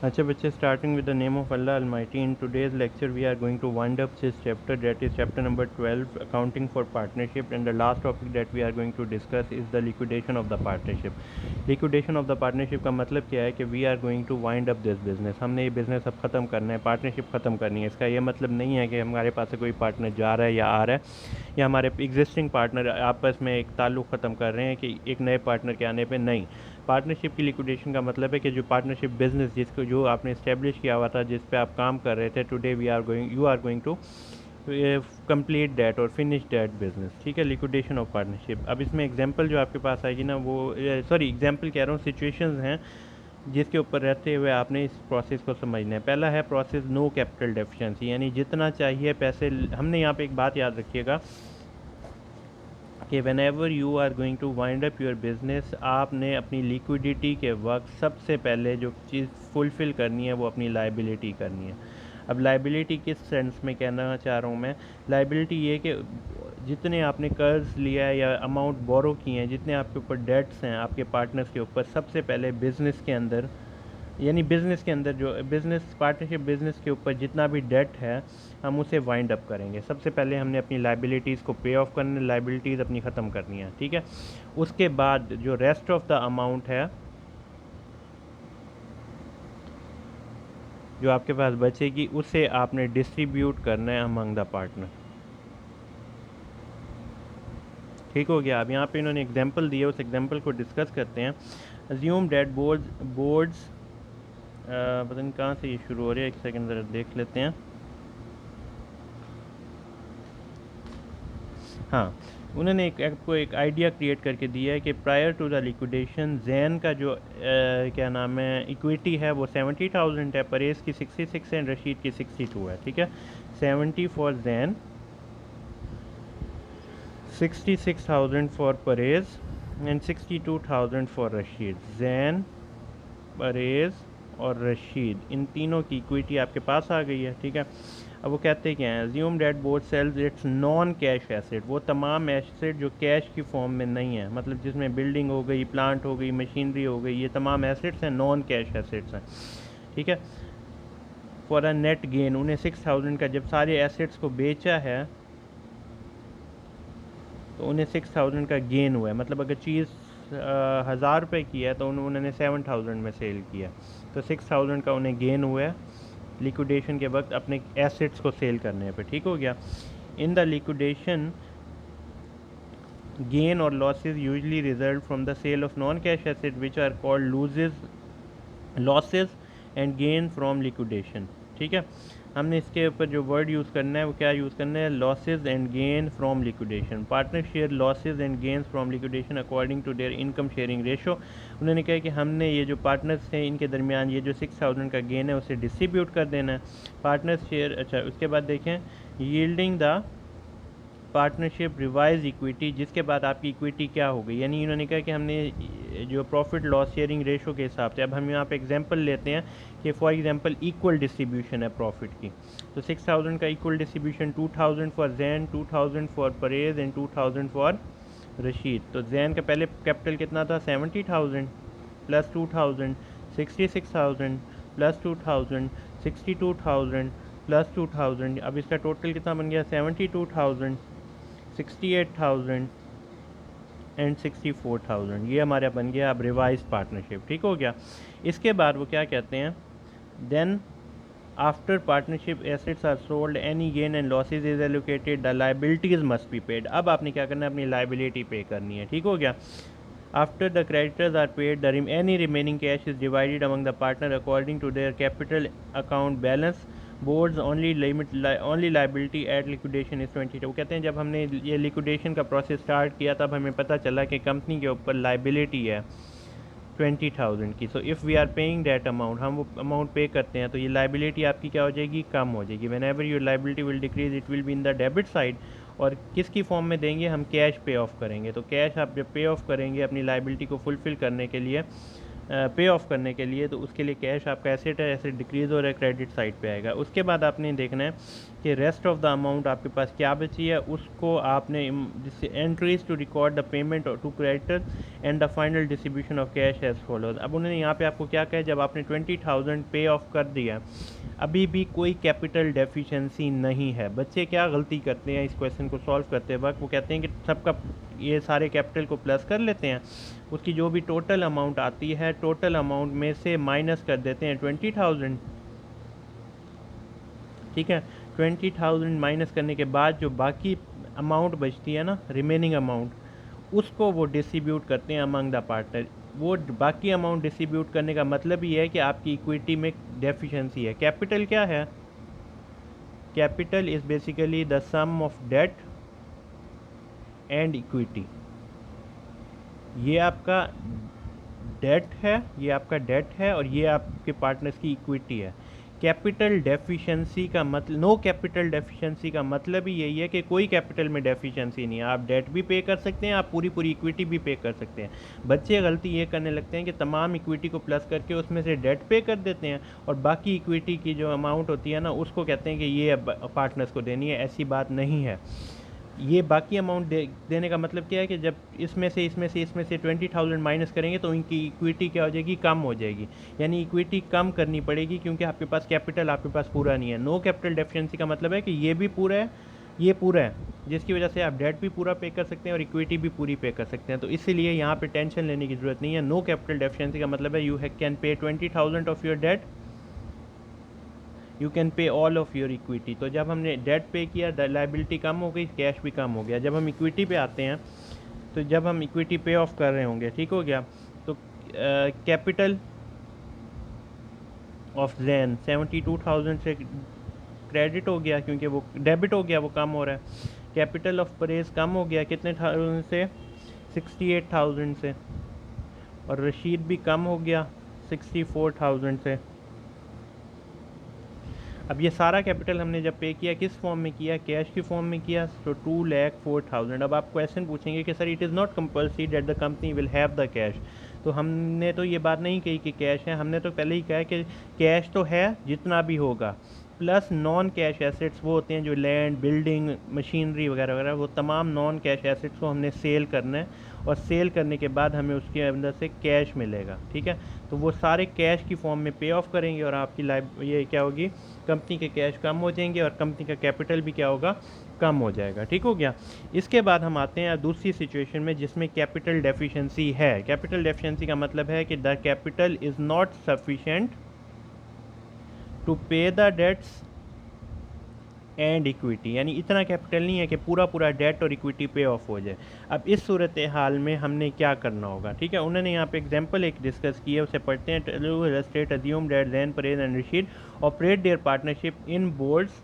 अच्छा बच्चे, starting with the name of Allah Almighty, in today's lecture we are going to wind up this chapter, that is chapter number 12, accounting for partnership, and the last topic that we are going to discuss is the liquidation of the partnership. Liquidation of the partnership का मतलब क्या है कि we are going to wind up this business, हमने ये business अब ख़त्म करना है, partnership ख़त्म करनी है। इसका ये मतलब नहीं है कि हमारे पास से कोई पार्टनर जा रहा है या आ रहा है, या हमारे एग्जिस्टिंग पार्टनर आपस में एक ताल्लुक़ ख़त्म कर रहे हैं कि एक नए पार्टनर के आने पे नहीं। पार्टनरशिप की लिक्विडेशन का मतलब है कि जो पार्टनरशिप बिजनेस जिसको जो आपने इस्टेब्लिश किया हुआ था, जिस पे आप काम कर रहे थे, today you are going to complete that और फिनिश दैट बिजनेस। ठीक है, लिक्विडेशन ऑफ पार्टनरशिप। अब इसमें एग्जांपल जो आपके पास आएगी ना, वो सॉरी एग्जांपल कह रहा हूँ, सिचुएशंस हैं जिसके ऊपर रहते हुए आपने इस प्रोसेस को समझना है। पहला है प्रोसेस नो कैपिटल डेफिशिएंसी, यानी जितना चाहिए पैसे। हमने यहाँ पे एक बात याद रखिएगा कि whenever you are going to wind up your business, आपने अपनी लिक्विडिटी के वक्त सबसे पहले जो चीज़ फुलफ़िल करनी है वो अपनी लाइबिलिटी करनी है। अब लाइबिलिटी किस सेंस में कहना चाह रहा हूँ मैं? लाइबिलिटी ये कि जितने आपने कर्ज लिया है या अमाउंट बोरो किए हैं, जितने आपके ऊपर डेट्स हैं आपके पार्टनर्स के ऊपर, सबसे पहले बिज़नेस के अंदर, यानी बिज़नेस के अंदर जो बिज़नेस पार्टनरशिप बिज़नेस के ऊपर जितना भी डेट है, हम उसे वाइंड अप करेंगे। सबसे पहले हमने अपनी लाइबिलिटीज़ को पे ऑफ करने, लाइबिलिटीज़ अपनी ख़त्म करनी है। ठीक है, उसके बाद जो रेस्ट ऑफ द अमाउंट है जो आपके पास बचेगी, उसे आपने डिस्ट्रीब्यूट करना है अमंग द पार्टनर। ठीक हो गया। अब यहाँ पे इन्होंने एग्जांपल दिया, उस एग्जांपल को डिस्कस करते हैं। अज्यूम डेट बोर्ड्स पता नहीं कहाँ से ये शुरू हो रहा है, एक सेकंड ज़रा देख लेते हैं। हाँ, उन्होंने आपको एक आइडिया क्रिएट करके दिया है कि प्रायर टू द लिक्विडेशन जैन का जो क्या नाम है इक्विटी है वो 70,000 है, परेज की 66 है, रशीद की 62 है। ठीक है, 70 for Jain, 66,000 for Perez and 62,000 for Rashid. Jain, Perez और रशीद, इन तीनों की इक्विटी आपके पास आ गई है। ठीक है, अब वो कहते क्या हैं? Assume that board sells its non cash asset, वो तमाम एसेट जो कैश की फॉर्म में नहीं है, मतलब जिसमें बिल्डिंग हो गई, प्लांट हो गई, मशीनरी हो गई, ये तमाम एसेट्स हैं, नॉन कैश एसेट्स हैं। ठीक है, फॉर अ नेट गेन, उन्हें 6,000 का जब सारे एसेट्स को बेचा है तो उन्हें 6,000 का गेन हुआ है। मतलब अगर चीज़ 1,000 रुपये की है तो उन्होंने 7,000 में सेल किया, तो 6,000 का उन्हें गेन हुआ है लिक्विडेशन के वक्त अपने एसेट्स को सेल करने पे। ठीक हो गया। इन द लिक्विडेशन गेन और losses usually result from the sale of non cash asset which are called losses and gain from liquidation. ठीक है, हमने इसके ऊपर जो वर्ड यूज़ करना है वो क्या यूज़ करना है? Losses and gain from liquidation. Partner share losses and gains from liquidation according to their income sharing ratio. उन्होंने कहा कि हमने ये जो पार्टनर्स हैं इनके दरमियान ये जो 6,000 का गेन है उसे डिस्ट्रीब्यूट कर देना है। पार्टनर शेयर, अच्छा उसके बाद देखें, yielding the partnership revise equity, जिसके बाद आपकी इक्विटी क्या हो गई, यानी इन्होंने कहा कि हमने जो प्रॉफिट लॉस शेयरिंग रेशो के हिसाब से, अब हम यहाँ पे एग्जांपल लेते हैं कि फॉर एग्जांपल इक्वल डिस्ट्रीब्यूशन है प्रॉफिट की, तो 6,000 का equal distribution 2,000 for Jain, 2,000 for Perez and 2,000 for Rashid. तो जैन का पहले कैपिटल कितना था? 70,000 प्लस 2,000 66,000 प्लस 2,000 62,000 प्लस 2,000। अब इसका टोटल कितना बन गया? 72,000 68,000 एंड 64,000। ये हमारा बन गया अब रिवाइज पार्टनरशिप। ठीक हो गया। इसके बाद वो क्या कहते हैं? Then after partnership assets are sold any gain and losses is allocated the liabilities must be paid. अब आपने क्या करना है? अपनी लाइबिलिटी पे करनी है। ठीक हो गया। After the creditors are paid the any remaining cash is divided among the partner according to their capital account balance. Boards only liability at liquidation is 20। वो कहते हैं जब हमने ये लिक्विडेशन का प्रोसेस स्टार्ट किया तब हमें पता चला कि कंपनी के ऊपर लाइबिलिटी है 20,000 की। So if we are paying that amount, हम वो अमाउंट पे करते हैं, तो ये लाइबिलिटी आपकी क्या हो जाएगी? कम हो जाएगी। When ever your liability will decrease it will be in the debit side. और किसकी फॉर्म में देंगे? हम कैश पे ऑफ करेंगे। तो कैश आप जब पे ऑफ करेंगे अपनी लाइबिलिटी को फुलफ़िल करने के लिए, पे ऑफ करने के लिए, तो उसके लिए कैश आपका एसेट है, एसेट डिक्रीज़ हो रहा है, क्रेडिट साइड पे आएगा। उसके बाद आपने देखना है कि रेस्ट ऑफ द अमाउंट आपके पास क्या बची है, उसको आपने जिससे entries to record the payment to creditor and the final distribution of cash as follows. अब उन्होंने यहाँ पे आपको क्या कहा है, जब आपने 20,000 पे ऑफ कर दिया, अभी भी कोई कैपिटल डेफिशिएंसी नहीं है। बच्चे क्या गलती करते हैं इस क्वेश्चन को सॉल्व करते वक्त, वो कहते हैं कि सबका ये सारे कैपिटल को प्लस कर लेते हैं, उसकी जो भी टोटल अमाउंट आती है, टोटल अमाउंट में से माइनस कर देते हैं 20,000, ठीक है। 20,000 माइनस करने के बाद जो बाकी अमाउंट बचती है ना, रिमेनिंग अमाउंट, उसको वो डिस्ट्रीब्यूट करते हैं अमंग द पार्टनर। वो बाकी अमाउंट डिस्ट्रीब्यूट करने का मतलब ये है कि आपकी इक्विटी में डेफिशिएंसी है। कैपिटल क्या है? Capital is basically the sum of debt and equity. ये आपका डेट है, ये आपका डेट है, और ये आपके पार्टनर्स की इक्विटी है। कैपिटल डेफिशिएंसी का मतलब, नो कैपिटल डेफिशिएंसी का मतलब ही यही है कि कोई कैपिटल में डेफिशिएंसी नहीं है। आप डेट भी पे कर सकते हैं, आप पूरी पूरी इक्विटी भी पे कर सकते हैं। बच्चे गलती ये करने लगते हैं कि तमाम इक्विटी को प्लस करके उसमें से डेट पे कर देते हैं, और बाकी इक्विटी की जो अमाउंट होती है ना, उसको कहते हैं कि ये पार्टनर्स को देनी है। ऐसी बात नहीं है। ये बाकी अमाउंट देने का मतलब क्या है कि जब इसमें से 20,000 माइनस करेंगे तो इनकी इक्विटी क्या हो जाएगी? कम हो जाएगी। यानी इक्विटी कम करनी पड़ेगी, क्योंकि आपके पास कैपिटल आपके पास पूरा नहीं है। नो कैपिटल डेफिशिएंसी का मतलब है कि ये भी पूरा है, ये पूरा है, जिसकी वजह से आप डेट भी पूरा पे कर सकते हैं और इक्विटी भी पूरी पे कर सकते हैं। तो इसीलिए यहाँ पे टेंशन लेने की ज़रूरत नहीं है। नो कैपिटल डेफिशिएंसी का मतलब है you can pay 20,000 of your debt, you can pay all of your equity. तो जब हमने डेट पे किया, लाइबिलिटी कम हो गई, कैश भी कम हो गया। जब हम इक्विटी पे आते हैं, तो जब हम इक्विटी पे ऑफ कर रहे होंगे, ठीक हो गया, तो कैपिटल ऑफ जैन 72,000 से क्रेडिट हो गया, क्योंकि वो डेबिट हो गया, वो कम हो रहा है। कैपिटल ऑफ परेज कम हो गया, कितने थाउजेंड से? 68,000 से। और रशीद भी कम हो गया 64,000 से। अब ये सारा कैपिटल हमने जब पे किया, किस फॉर्म में किया? कैश की फॉर्म में किया। तो 2,04,000। अब आप क्वेश्चन पूछेंगे कि sir it is not compulsory that the company will have the cash. तो हमने तो ये बात नहीं कही कि कैश है, हमने तो पहले ही कहा कि कैश तो है जितना भी होगा, प्लस नॉन कैश एसेट्स वो होते हैं जो लैंड, बिल्डिंग, मशीनरी वगैरह वगैरह, वो तमाम नॉन कैश एसेट्स को हमने सेल करना है, और सेल करने के बाद हमें उसके अंदर से कैश मिलेगा, ठीक है। तो वो सारे कैश की फॉर्म में पे ऑफ करेंगे, और आपकी लाइफ ये क्या होगी? कंपनी के कैश कम हो जाएंगे, और कंपनी का कैपिटल भी क्या होगा? कम हो जाएगा, ठीक हो गया। इसके बाद हम आते हैं दूसरी सिचुएशन में, जिसमें कैपिटल डेफिशिएंसी है। कैपिटल डेफिशिएंसी का मतलब है कि the capital is not sufficient to pay the debts and equity, यानी इतना कैपिटल नहीं है कि पूरा पूरा डेट और इक्विटी पे ऑफ हो जाए। अब इस सूरत हाल में हमने क्या करना होगा, ठीक है। उन्होंने यहाँ पे एग्जांपल एक डिस्कस की है, उसे पढ़ते हैं। State assume that Jain, Perez and Rashid operate their partnership in boards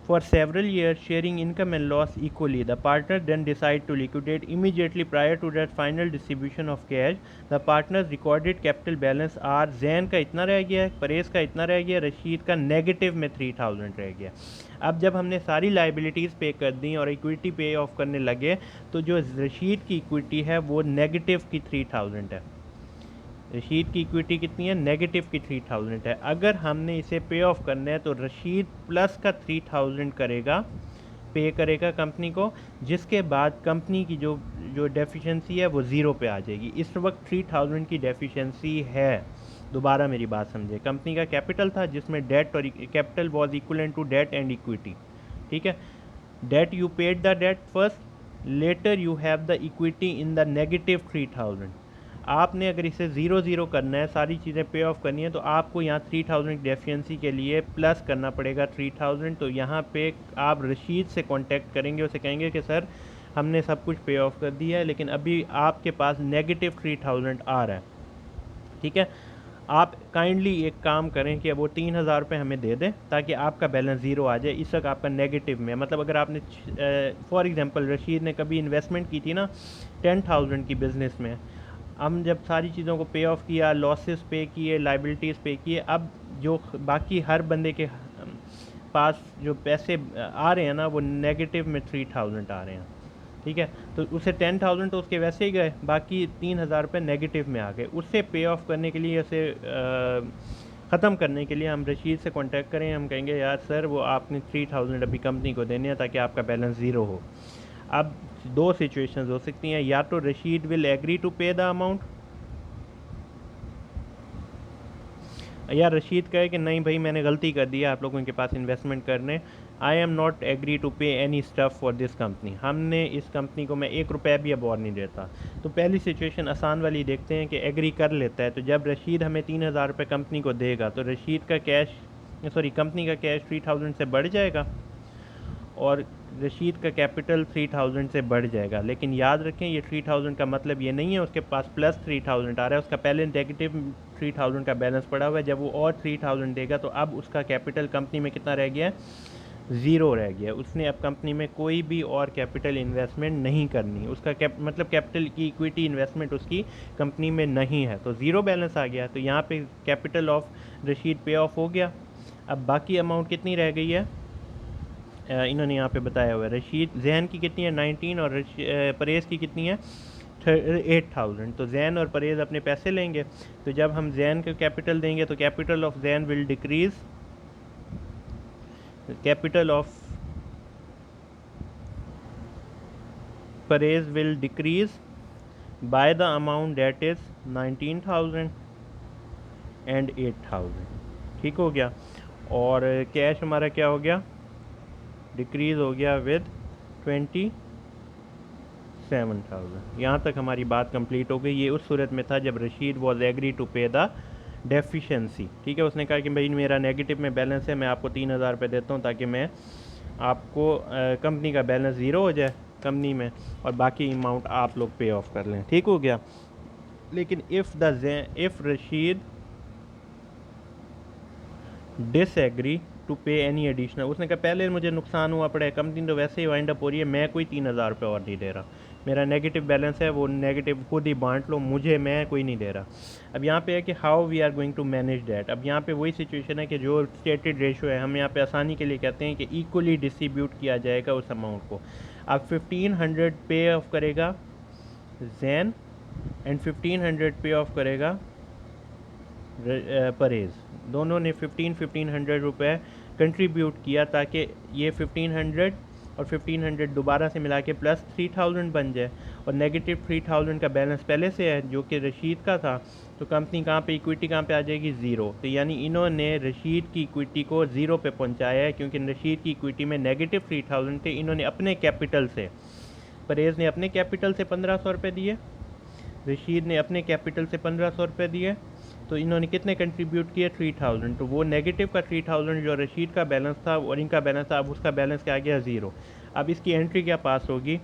for several years, sharing income and loss equally. The partners then decide to liquidate immediately prior to that final distribution of cash. The partners recorded capital balance are Jain का इतना रह गया, Perez का इतना रह गया, रशीद का negative में 3,000 रह गया। अब जब हमने सारी लाइबिलिटीज़ पे कर दी और इक्विटी पे ऑफ करने लगे, तो जो रशीद की इक्विटी है वो नेगेटिव की 3,000 है। रशीद की इक्विटी कितनी है? नेगेटिव की 3,000 है। अगर हमने इसे पे ऑफ करना है, तो रशीद प्लस का 3,000 करेगा, पे करेगा कंपनी को, जिसके बाद कंपनी की जो जो डेफिशिएंसी है वो ज़ीरो पे आ जाएगी। इस वक्त 3,000 की डेफिशिएंसी है। दोबारा मेरी बात समझे, कंपनी का कैपिटल था जिसमें डेट और capital was equivalent to debt and equity, ठीक है। Debt you paid the debt first, later you have the equity in the negative 3,000। आपने अगर इसे 0-0 करना है, सारी चीज़ें पे ऑफ करनी है, तो आपको यहाँ 3,000 डेफिशिएंसी के लिए प्लस करना पड़ेगा 3,000। तो यहाँ पे आप रशीद से कांटेक्ट करेंगे, उसे कहेंगे कि सर हमने सब कुछ पे ऑफ कर दिया है, लेकिन अभी आपके पास नेगेटिव 3,000 आ रहा है, ठीक है। आप काइंडली एक काम करें कि वो 3,000 रुपये हमें दे दें, ताकि आपका बैलेंस ज़ीरो आ जाए। इस वक्त आपका नेगेटिव में, मतलब अगर आपने फॉर एग्जांपल रशीद ने कभी इन्वेस्टमेंट की थी ना 10,000 की बिज़नेस में, हम जब सारी चीज़ों को पे ऑफ किया, लॉसेस पे किए, लाइबिलिटीज़ पे किए, अब जो बाकी हर बंदे के पास जो पैसे आ रहे हैं ना, वो नेगेटिव में 3,000 आ रहे हैं, ठीक है। तो उसे 10,000 तो उसके वैसे ही गए, बाकी 3,000 रुपये नेगेटिव में आ गए। उससे पे ऑफ करने के लिए, उसे ख़त्म करने के लिए हम रशीद से कांटेक्ट करें, हम कहेंगे यार सर वो आपने 3,000 अभी कंपनी को देने हैं ताकि आपका बैलेंस ज़ीरो हो। अब दो सिचुएशंस हो सकती हैं, या तो Rashid will agree to pay the amount, या रशीद कहे कि नहीं भाई मैंने गलती कर दी है आप लोगों के पास इन्वेस्टमेंट करने, I am not agree to pay any stuff for this company, हमने इस कंपनी को मैं 1 रुपया भी अब और नहीं देता। तो पहली सिचुएशन आसान वाली देखते हैं कि एग्री कर लेता है, तो जब रशीद हमें 3,000 रुपये कंपनी को देगा तो रशीद का कैश, सॉरी कंपनी का कैश 3,000 से बढ़ जाएगा और रशीद का कैपिटल 3,000 से बढ़ जाएगा। लेकिन याद रखें ये 3,000 का मतलब ये नहीं है उसके पास प्लस 3,000 आ रहा है, उसका पहले नेगेटिव 3,000 का बैलेंस पड़ा हुआ है। जब वो और 3,000 देगा तो अब उसका कैपिटल कंपनी में कितना रह गया है, ज़ीरो रह गया। उसने अब कंपनी में कोई भी और कैपिटल इन्वेस्टमेंट नहीं करनी, उसका मतलब कैपिटल की इक्विटी इन्वेस्टमेंट उसकी कंपनी में नहीं है, तो ज़ीरो बैलेंस आ गया। तो यहाँ पे कैपिटल ऑफ रशीद पे ऑफ हो गया। अब बाकी अमाउंट कितनी रह गई है, इन्होंने यहाँ पे बताया हुआ है। रशीद जैन की कितनी है 19 और परेज़ की कितनी है 8,000। तो जैन और परेज़ अपने पैसे लेंगे, तो जब हम जैन को कैपिटल देंगे तो capital of Jain will decrease, capital of Perez will decrease by the amount that is 19,000 and 8,000। ठीक हो गया। और कैश हमारा क्या हो गया, डिक्रीज़ हो गया विद 27,000। यहाँ तक हमारी बात कंप्लीट हो गई। ये उस सूरत में था जब Rashid was agree to pay the deficiency. ठीक है, उसने कहा कि भाई मेरा नेगेटिव में बैलेंस है, मैं आपको 3,000 रुपये देता हूँ ताकि मैं आपको कंपनी का बैलेंस ज़ीरो हो जाए कंपनी में और बाकी अमाउंट आप लोग पे ऑफ कर लें। ठीक हो गया। लेकिन if Rashid disagree to pay any additional, उसने कहा पहले मुझे नुकसान हुआ पड़ा है, कंपनी तो वैसे ही वाइंड अप हो रही है, मैं कोई 3,000 रुपये और नहीं दे रहा, मेरा नेगेटिव बैलेंस है वो नेगेटिव खुद ही बांट लो, मुझे मैं कोई नहीं दे रहा। अब यहाँ पे है कि how we are going to manage that. अब यहाँ पे वही सिचुएशन है कि जो स्टेटेड रेशो है हम यहाँ पे आसानी के लिए कहते हैं कि इक्वली डिस्ट्रीब्यूट किया जाएगा उस अमाउंट को। अब 1,500 पे ऑफ करेगा जैन एंड 1,500 पे ऑफ करेगा परेज़। दोनों ने 1,500 रुपये कंट्रीब्यूट किया ताकि ये 1,500 और 1,500 दोबारा से मिला के प्लस 3,000 बन जाए और नेगेटिव 3,000 का बैलेंस पहले से है जो कि रशीद का था। तो कंपनी कहाँ पे, इक्विटी कहाँ पे आ जाएगी, ज़ीरो। तो यानी इन्होंने रशीद की इक्विटी को ज़ीरो पे पहुँचाया है, क्योंकि रशीद की इक्विटी में नेगेटिव 3,000 थे। इन्होंने अपने कैपिटल से, परेज़ ने अपने कैपिटल से 1,500 रुपये दिए, रशीद ने अपने कैपिटल से 1,500 रुपये दिए, तो इन्होंने कितने कंट्रीब्यूट किए 3,000। तो वो नेगेटिव का 3,000 जो रशीद का बैलेंस था और इनका बैलेंस था, अब उसका बैलेंस क्या आ गया, ज़ीरो। अब इसकी एंट्री क्या पास होगी,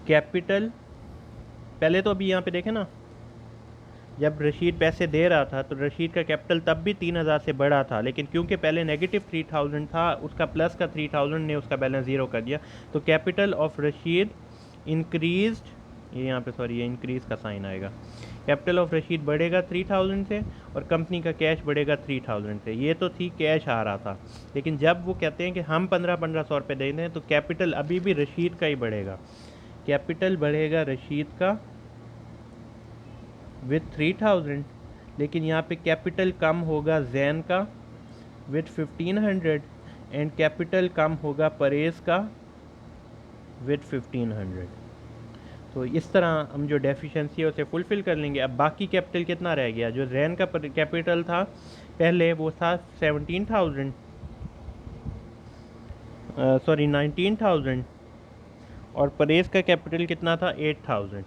कैपिटल, पहले तो अभी यहाँ पे देखें ना, जब रशीद पैसे दे रहा था तो रशीद का कैपिटल तब भी 3,000 से बढ़ा था, लेकिन क्योंकि पहले नेगेटिव 3,000 था, उसका प्लस का 3,000 ने उसका बैलेंस ज़ीरो कर दिया। तो कैपिटल ऑफ रशीद इंक्रीज, ये यहाँ पे सॉरी ये इंक्रीज़ का साइन आएगा, कैपिटल ऑफ रशीद बढ़ेगा 3,000 से और कंपनी का कैश बढ़ेगा 3,000 से। ये तो थी कैश आ रहा था, लेकिन जब वो कहते हैं कि हम 1,500 रुपये दे दें तो कैपिटल अभी भी रशीद का ही बढ़ेगा, कैपिटल बढ़ेगा रशीद का विथ 3,000, लेकिन यहाँ पे कैपिटल कम होगा जैन का विथ 1,500 एंड कैपिटल कम होगा परेज़ का विथ 1,500। तो इस तरह हम जो डेफिशिएंसी है उसे फुलफ़िल कर लेंगे। अब बाकी कैपिटल कितना रह गया, जो जैन का कैपिटल था पहले वो था 17,000 सॉरी 19,000 और परेज़ का कैपिटल कितना था 8,000।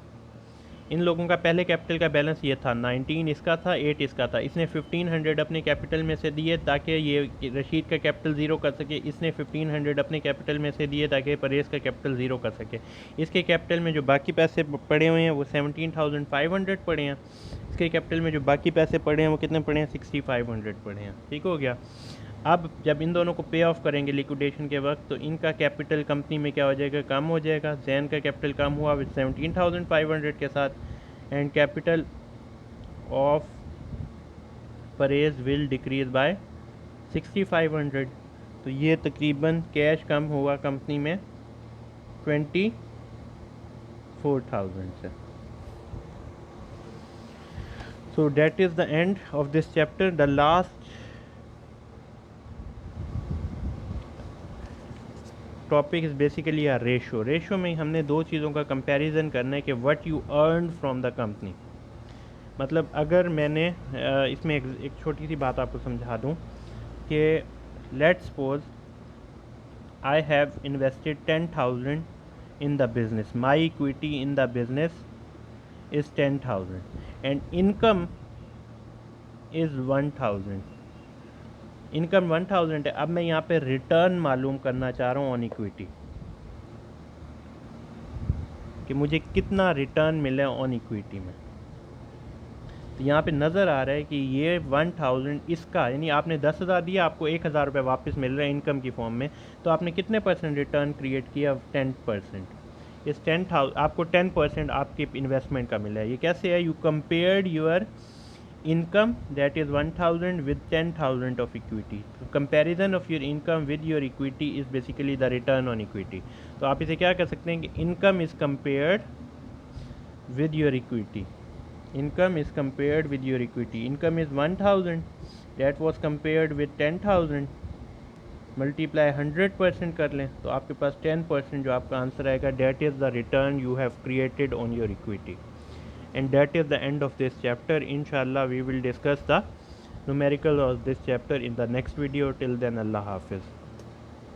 इन लोगों का पहले कैपिटल का बैलेंस ये था 19 इसका था 8 इसका था। इसने 1,500 अपने कैपिटल में से दिए ताकि ये रशीद का कैपिटल ज़ीरो कर सके, इसने 1,500 अपने कैपिटल में से दिए ताकि परेज़ का कैपिटल ज़ीरो कर सके। इसके कैपिटल में जो बाकी पैसे पड़े हुए हैं वो 17,500 पड़े हैं, इसके कैपिटल में जो बाकी पैसे पड़े हैं वो कितने पड़े हैं 6,500 पड़े हैं। ठीक हो गया। अब जब इन दोनों को पे ऑफ करेंगे लिक्विडेशन के वक्त तो इनका कैपिटल कंपनी में क्या हो जाएगा, कम हो जाएगा। जैन का कैपिटल कम हुआ विद 17,500 के साथ and capital of Perez will decrease by 6,500। तो ये तकरीबन कैश कम हुआ कंपनी में 24,000 से। So that is the end of this chapter. The last topic is basically a ratio. Ratio में हमने दो चीज़ों का कंपैरिजन करना है कि what you earned from the company। मतलब अगर मैंने इसमें एक छोटी सी बात आपको समझा दूं कि let's suppose I have invested 10,000 in the business. My equity in the business is 10,000 and income is 1,000. Income 1,000 है। अब मैं यहाँ पे रिटर्न मालूम करना चाह रहा हूँ ऑन इक्विटी कि मुझे कितना रिटर्न मिला है ऑन इक्विटी में। तो यहाँ पे नज़र आ रहा है कि ये 1,000 इसका, यानी आपने 10,000 दिया, आपको 1,000 रुपये वापस मिल रहा है इनकम की फॉर्म में। तो आपने कितने % रिटर्न क्रिएट किया? 10%। इस 10,000 आपको 10% आपके इन्वेस्टमेंट का मिला है। ये कैसे है? You compared your income that is 1,000 with 10,000 of equity. So comparison of your income with your equity is basically the return on equity. तो आप इसे क्या कह सकते हैं कि income is compared with your equity. Income is compared with your equity. Income is 1,000 that was compared with 10,000. Multiply 100% कर लें तो आपके पास 10% जो आपका आंसर आएगा, that is the return you have created on your equity. And that is the end of this chapter. Inshallah we will discuss the numerical of this chapter in the next video. Till then, Allah Hafiz.